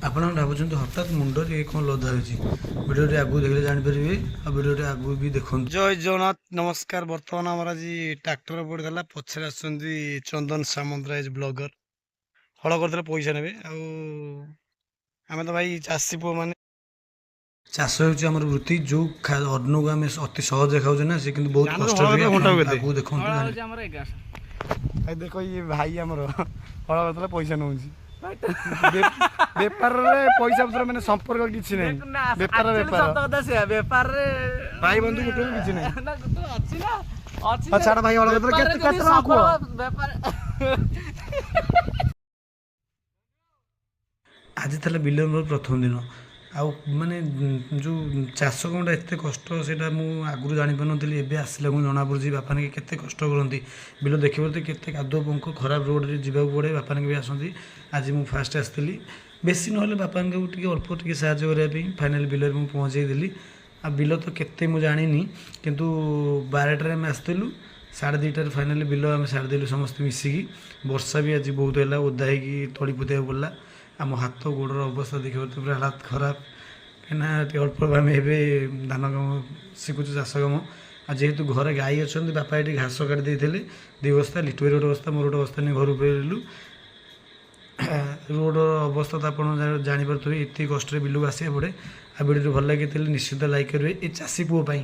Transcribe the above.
ଆପଣ ଭାବୁଛନ୍ତି ହଠାତ୍ ମୁଣ୍ଡରେ କ'ଣ ଲଦା ହୋଇଛି। ଭିଡ଼ିଓଟି ଆଗକୁ ଦେଖିଲେ ଜାଣିପାରିବେ ଆଉ ଭିଡ଼ିଓଟି ଆଗକୁ ବି ଦେଖନ୍ତୁ। ଜୟ ଜଗନ୍ନାଥ ନମସ୍କାର। ବର୍ତ୍ତମାନ ଆମର ଆଜି ଟ୍ରାକ୍ଟର ପଡ଼ିଗଲା, ପଛରେ ଆସୁଛନ୍ତି ଚନ୍ଦନ ସାମନ୍ତରାଜ ବ୍ଲଗର। ହଳ କରିଦେଲେ ପଇସା ନେବେ। ଆଉ ଆମେ ତ ଭାଇ ଚାଷୀ ପୁଅ ମାନେ, ଚାଷ ହେଉଛି ଆମର ବୃତ୍ତି। ଯେଉଁ ଅନ୍ନକୁ ଆମେ ଅତି ସହଜରେ ଖାଉଛେ ନା, ସେ କିନ୍ତୁ ବହୁତ କଷ୍ଟ। ଆଗକୁ ଦେଖନ୍ତୁ। ଭାଇ ଦେଖ ଇଏ ଭାଇ ଆମର ହଳ କରିଦେଲେ ପଇସା ନେଉଛି। ବେପାରରେ ପଇସା ପତ୍ର ମାନେ ସମ୍ପର୍କ କିଛି ନାହିଁ। ବେପାରରେ ଭାଇ ବନ୍ଧୁ ଗୋଟେ କିଛି ନାହିଁ। ଛାଡ଼ ଭାଇ ହଳ କରିଦେଲେ କେତେ ଟଙ୍କା କୁହ। ଆଜି ଥିଲା ବିଲର ମୋର ପ୍ରଥମ ଦିନ। ଆଉ ମାନେ ଯେଉଁ ଚାଷ କାମଟା ଏତେ କଷ୍ଟ ସେଇଟା ମୁଁ ଆଗରୁ ଜାଣିପାରୁନଥିଲି। ଏବେ ଆସିଲା ମୁଁ ଜଣାପଡ଼ୁଛି ବାପା ନାକି କେତେ କଷ୍ଟ କରନ୍ତି। ବିଲ ଦେଖିବ ତ କେତେ କାଦୁଅ ପଙ୍କ ଖରାପ ରୋଡ଼ରେ ଯିବାକୁ ପଡ଼େ। ବାପା ନାକି ବି ଆସନ୍ତି। ଆଜି ମୁଁ ଫାଷ୍ଟ ଆସିଥିଲି, ବେଶୀ ନହେଲେ ବାପାଙ୍କୁ ଟିକେ ଅଳ୍ପ ଟିକେ ସାହାଯ୍ୟ କରିବା ପାଇଁ ଫାଇନାଲ୍ ବିଲରେ ମୁଁ ପହଞ୍ଚେଇ ଦେଲି। ଆଉ ବିଲ ତ କେତେ ମୁଁ ଜାଣିନି, କିନ୍ତୁ 12ଟାରେ ଆମେ ଆସିଥିଲୁ, 2:30ଟାରେ ଫାଇନାଲି ବିଲ ଆମେ ସାରିଦେଲୁ ସମସ୍ତେ ମିଶିକି। ବର୍ଷା ବି ଆଜି ବହୁତ ହେଲା, ଓଦା ହେଇକି ତଳି ପୋତିବାକୁ ପଡ଼ିଲା। ଆମ ହାତ ଗୋଡ଼ର ଅବସ୍ଥା ଦେଖିବ ତ ପୁରା ହାଲତ ଖରାପ, କାହିଁକିନା ଟିକେ ଅଳ୍ପ ଆମେ ଏବେ ଧାନ କାମ ଶିଖୁଛୁ, ଚାଷ କାମ। ଆଉ ଯେହେତୁ ଘରେ ଗାଈ ଅଛନ୍ତି, ବାପା ଏଠି ଘାସ କାଟି ଦେଇଥିଲେ 2 ବସ୍ତା, ଲିଟୁରେ ଗୋଟେ ବସ୍ତା, ମୋର ଗୋଟେ ବସ୍ତା ନେଇ ଘରକୁ ଫେରିଲୁ। ରୋଡ଼ର ଅବସ୍ଥା ତ ଆପଣ ଜାଣିପାରୁଥିବେ, ଏତେ କଷ୍ଟରେ ବିଲକୁ ଆସିବାକୁ ପଡ଼େ। ଆଉ ଭିଡ଼ିଓଟି ଭଲ ଲାଗିଥିଲେ ନିଶ୍ଚିତ ଲାଇକ୍ କରିବେ, ଏ ଚାଷୀ ପୁଅ ପାଇଁ।